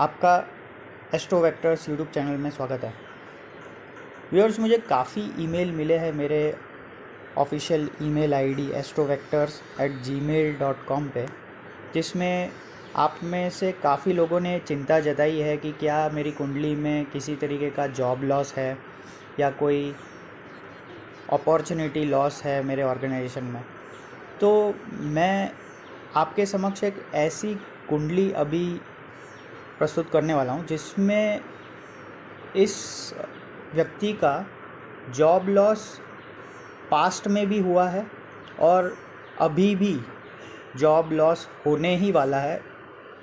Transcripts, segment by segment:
आपका astro vectors YouTube channel में स्वागत है। व्यूअर्स, मुझे काफ़ी ईमेल मिले हैं मेरे ऑफिशियल ईमेल आईडी astrovectors@gmail.com पे, जिसमें आप में से काफ़ी लोगों ने चिंता जताई है कि क्या मेरी कुंडली में किसी तरीके का जॉब लॉस है या कोई अपॉर्चुनिटी लॉस है मेरे ऑर्गेनाइजेशन में। तो मैं आपके समक्ष एक ऐसी कुंडली अभी प्रस्तुत करने वाला हूँ जिसमें इस व्यक्ति का जॉब लॉस पास्ट में भी हुआ है और अभी भी जॉब लॉस होने ही वाला है,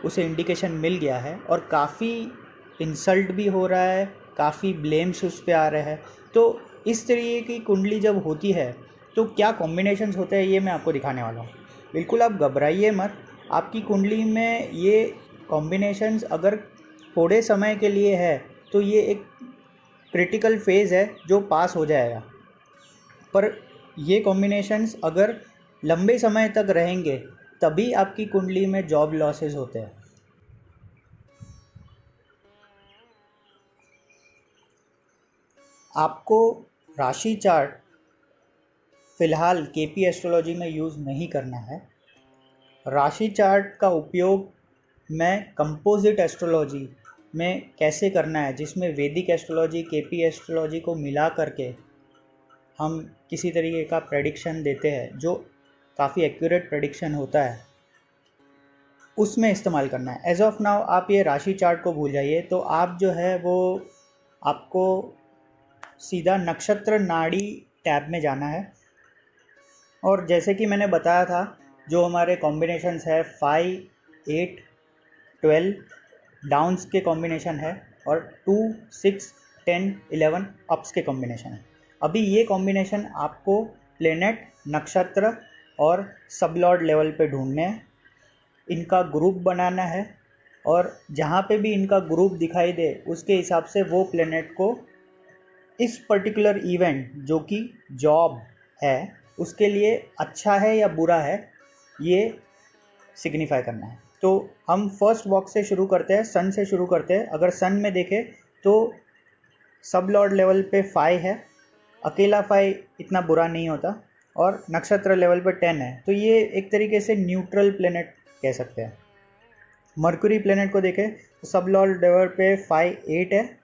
उसे इंडिकेशन मिल गया है और काफ़ी इंसल्ट भी हो रहा है, काफ़ी ब्लेम्स उस पर आ रहे हैं। तो इस तरीके की कुंडली जब होती है तो क्या कॉम्बिनेशंस होते हैं ये मैं आपको दिखाने वाला हूँ। बिल्कुल आप घबराइए मत। आपकी कुंडली में ये कॉम्बिनेशंस अगर थोड़े समय के लिए है तो ये एक क्रिटिकल फेज़ है जो पास हो जाएगा, पर ये कॉम्बिनेशंस अगर लंबे समय तक रहेंगे तभी आपकी कुंडली में जॉब लॉसेस होते हैं। आपको राशि चार्ट फ़िलहाल केपी एस्ट्रोलॉजी में यूज़ नहीं करना है। राशि चार्ट का उपयोग मैं कंपोजिट एस्ट्रोलॉजी में कैसे करना है, जिसमें वैदिक एस्ट्रोलॉजी केपी एस्ट्रोलॉजी को मिला करके हम किसी तरीके का प्रेडिक्शन देते हैं जो काफ़ी एक्यूरेट प्रेडिक्शन होता है, उसमें इस्तेमाल करना है। एज ऑफ नाउ आप ये राशि चार्ट को भूल जाइए। तो आप जो है वो आपको सीधा नक्षत्र नाड़ी टैब में जाना है और जैसे कि मैंने बताया था जो हमारे कॉम्बिनेशंस है 5, 8, 12 डाउन्स के कॉम्बिनेशन है और 2, 6, 10, 11 अप्स के कॉम्बिनेशन है। अभी ये कॉम्बिनेशन आपको प्लेनेट, नक्षत्र और सबलॉर्ड लेवल पे ढूंढने हैं, इनका ग्रुप बनाना है और जहाँ पे भी इनका ग्रुप दिखाई दे उसके हिसाब से वो प्लेनेट को इस पर्टिकुलर इवेंट जो कि जॉब है उसके लिए अच्छा है या बुरा है ये सिग्निफाई करना है। तो हम फर्स्ट बॉक्स से शुरू करते हैं, सन से शुरू करते हैं। अगर सन में देखें तो सब लॉर्ड लेवल पे 5 है, अकेला 5 इतना बुरा नहीं होता और नक्षत्र लेवल पे 10 है, तो ये एक तरीके से न्यूट्रल प्लेनेट कह सकते हैं। मर्क्यूरी प्लेनेट को देखें तो सब लॉर्ड लेवल पे 5, 8 है,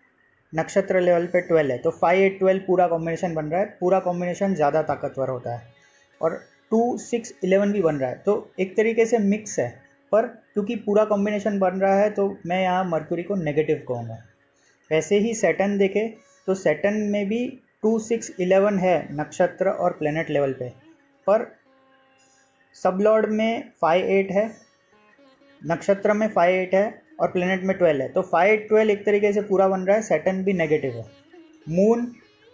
नक्षत्र लेवल पे 12 है, तो 5, 8, 12 पूरा कॉम्बिनेशन बन रहा है। पूरा कॉम्बिनेशन ज़्यादा ताकतवर होता है और 2, 6, 11 भी बन रहा है, तो एक तरीके से मिक्स है। पर क्योंकि पूरा कॉम्बिनेशन बन रहा है तो मैं यहाँ मर्क्यूरी को नेगेटिव कहूँगा। वैसे ही सैटर्न देखें तो सैटर्न में भी 2, 6, 11 है नक्षत्र और प्लेनेट लेवल पे, पर सब लॉर्ड में 5, 8 है, नक्षत्र में 5, 8 है और प्लेनेट में 12 है, तो 5, 8, 12 एक तरीके से पूरा बन रहा है। सैटर्न भी नेगेटिव है। मून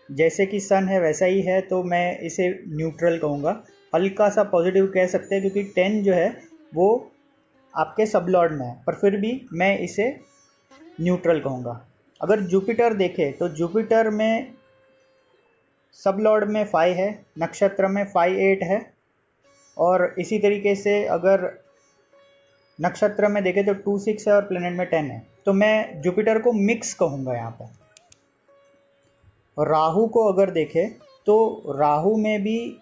जैसे कि सन है वैसा ही है, तो मैं इसे न्यूट्रल कहूँगा, हल्का सा पॉजिटिव कह सकते हैं क्योंकि 10 जो है वो आपके सब लॉर्ड में है, पर फिर भी मैं इसे न्यूट्रल कहूँगा। अगर जुपिटर देखें तो जुपिटर में सब लॉर्ड में 5 है, नक्षत्र में 5, 8 है और इसी तरीके से अगर नक्षत्र में देखें तो 2, 6 है और प्लेनेट में 10 है, तो मैं जुपिटर को मिक्स कहूँगा यहाँ पे। राहु को अगर देखें तो राहु में भी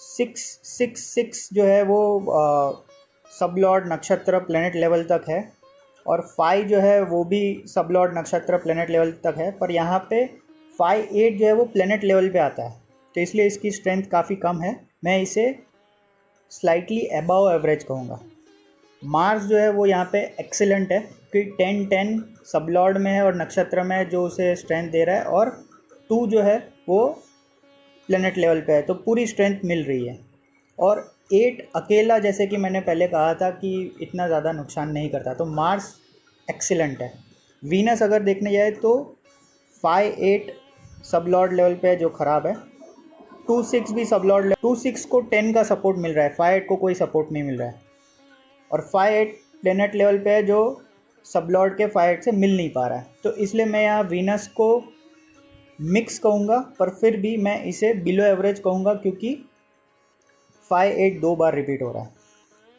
6, 6, 6 जो है वो सब लॉर्ड नक्षत्र प्लेनेट लेवल तक है और 5 जो है वो भी सब लॉर्ड नक्षत्र प्लेनेट लेवल तक है, पर यहाँ पे 5, 8 जो है वो प्लेनेट लेवल पे आता है, तो इसलिए इसकी स्ट्रेंथ काफ़ी कम है। मैं इसे स्लाइटली अबव एवरेज कहूँगा। मार्स जो है वो यहाँ पे एक्सीलेंट है कि 10, 10 सब लॉर्ड में है और नक्षत्र में जो उसे स्ट्रेंथ दे रहा है, और 2 जो है वो प्लेनेट लेवल पे है, तो पूरी स्ट्रेंथ मिल रही है। और 8 अकेला, जैसे कि मैंने पहले कहा था कि इतना ज़्यादा नुकसान नहीं करता, तो मार्स एक्सीलेंट है। वीनस अगर देखने जाए तो 5, 8 सब लॉर्ड लेवल पे है जो ख़राब है, 2, 6 भी सब लॉर्ड, 2, 6 को 10 का सपोर्ट मिल रहा है, 5, 8 को कोई सपोर्ट नहीं मिल रहा है, और 5, 8 प्लेनेट लेवल पे है जो सब लॉर्ड के 5, 8 से मिल नहीं पा रहा है, तो इसलिए मैं यहाँ वीनस को मिक्स कहूँगा, पर फिर भी मैं इसे बिलो एवरेज कहूँगा क्योंकि 5, 8 दो बार रिपीट हो रहा है।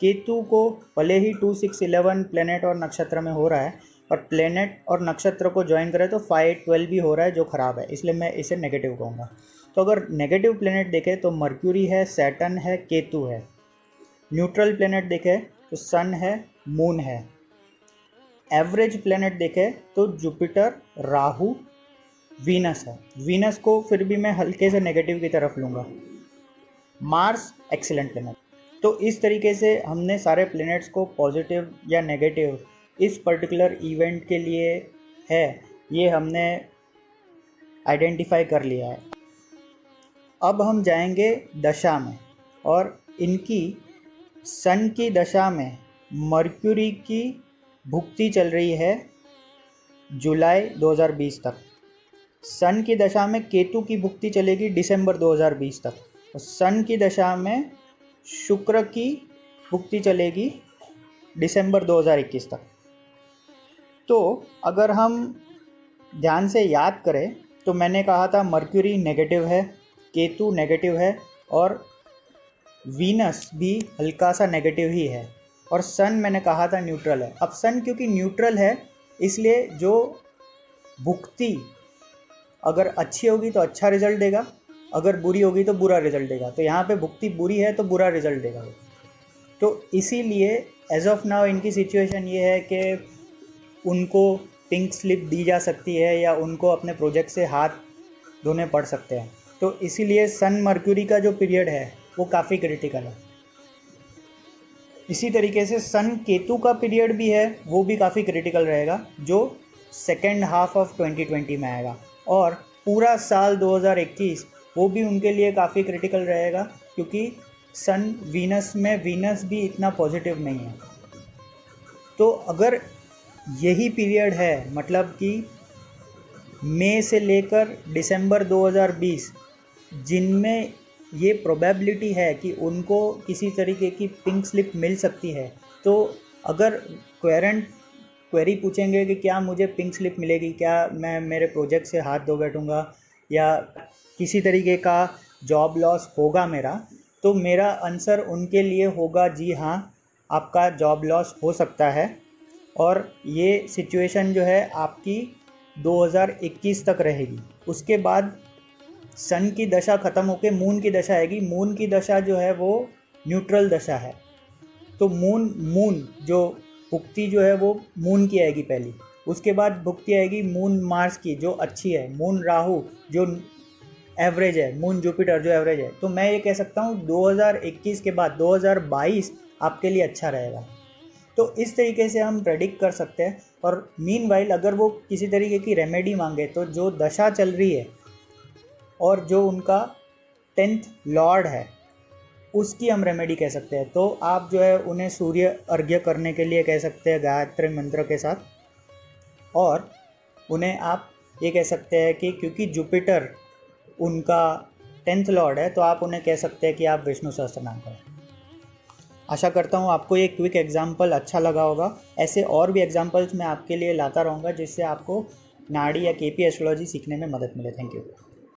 केतु को भले ही 2, 6, 11 प्लेनेट और नक्षत्र में हो रहा है, और प्लेनेट और नक्षत्र को ज्वाइन करें तो 5, 12 भी हो रहा है, जो ख़राब है, इसलिए मैं इसे नेगेटिव कहूँगा। तो अगर नेगेटिव प्लेनेट देखें तो मर्क्यूरी है, सैटर्न है, केतु है। न्यूट्रल प्लेनेट देखें तो सन है, मून है। एवरेज प्लेनेट देखें तो जुपिटर, राहु, वीनस है। वीनस को फिर भी मैं हल्के से नेगेटिव की तरफ लूँगा। Mars excellent planet. तो इस तरीके से हमने सारे प्लैनेट्स को पॉजिटिव या नेगेटिव इस पर्टिकुलर इवेंट के लिए है, ये हमने आइडेंटिफाई कर लिया है। अब हम जाएंगे दशा में, और इनकी सन की दशा में मर्क्यूरी की भुक्ति चल रही है जुलाई 2020 तक। सन की दशा में केतु की भुक्ति चलेगी दिसंबर 2020 तक, और सन की दशा में शुक्र की भुक्ति चलेगी दिसंबर 2021 तक। तो अगर हम ध्यान से याद करें तो मैंने कहा था मर्क्यूरी नेगेटिव है, केतु नेगेटिव है, और वीनस भी हल्का सा नेगेटिव ही है, और सन मैंने कहा था न्यूट्रल है। अब सन क्योंकि न्यूट्रल है, इसलिए जो भुक्ति अगर अच्छी होगी तो अच्छा रिजल्ट देगा, अगर बुरी होगी तो बुरा रिजल्ट देगा। तो यहाँ पे भुक्ति बुरी है तो बुरा रिजल्ट देगा। तो इसीलिए एज ऑफ नाउ इनकी सिचुएशन ये है कि उनको पिंक स्लिप दी जा सकती है, या उनको अपने प्रोजेक्ट से हाथ धोने पड़ सकते हैं। तो इसीलिए सन मर्क्यूरी का जो पीरियड है वो काफ़ी क्रिटिकल है। इसी तरीके से सन केतु का पीरियड भी है, वो भी काफ़ी क्रिटिकल रहेगा, जो सेकेंड हाफ ऑफ 2020 में आएगा। और पूरा साल 2021 वो भी उनके लिए काफ़ी क्रिटिकल रहेगा, क्योंकि सन वीनस में वीनस भी इतना पॉजिटिव नहीं है। तो अगर यही पीरियड है, मतलब कि मई से लेकर दिसंबर 2020, जिनमें ये प्रोबेबिलिटी है कि उनको किसी तरीके की पिंक स्लिप मिल सकती है, तो अगर क्वेरी पूछेंगे कि क्या मुझे पिंक स्लिप मिलेगी, क्या मैं मेरे प्रोजेक्ट से हाथ धो बैठूँगा, या किसी तरीके का जॉब लॉस होगा मेरा, तो मेरा आंसर उनके लिए होगा जी हाँ, आपका जॉब लॉस हो सकता है। और ये सिचुएशन जो है आपकी 2021 तक रहेगी। उसके बाद सन की दशा ख़त्म होकर मून की दशा आएगी। मून की दशा जो है वो न्यूट्रल दशा है। तो मून जो भुक्ति जो है वो मून की आएगी पहली, उसके बाद भुक्ति आएगी मून मार्स की जो अच्छी है, मून राहु जो एवरेज है, मून जुपिटर जो एवरेज है। तो मैं ये कह सकता हूँ 2021 के बाद 2022 आपके लिए अच्छा रहेगा। तो इस तरीके से हम प्रेडिक्ट कर सकते हैं। और मीनवाइल अगर वो किसी तरीके की रेमेडी मांगे तो जो दशा चल रही है और जो उनका 10th लॉर्ड है उसकी हम रेमेडी कह सकते हैं। तो आप जो है उन्हें सूर्य अर्घ्य करने के लिए कह सकते हैं गायत्री मंत्र के साथ, और उन्हें आप ये कह सकते हैं कि क्योंकि जुपिटर उनका 10th लॉर्ड है तो आप उन्हें कह सकते हैं कि आप विष्णु सहस्त्रनाम करें। आशा करता हूँ आपको ये क्विक एग्जाम्पल अच्छा लगा होगा। ऐसे और भी एग्जाम्पल्स मैं आपके लिए लाता रहूँगा जिससे आपको नाड़ी या केपी एस्ट्रोलॉजी सीखने में मदद मिले। Thank you.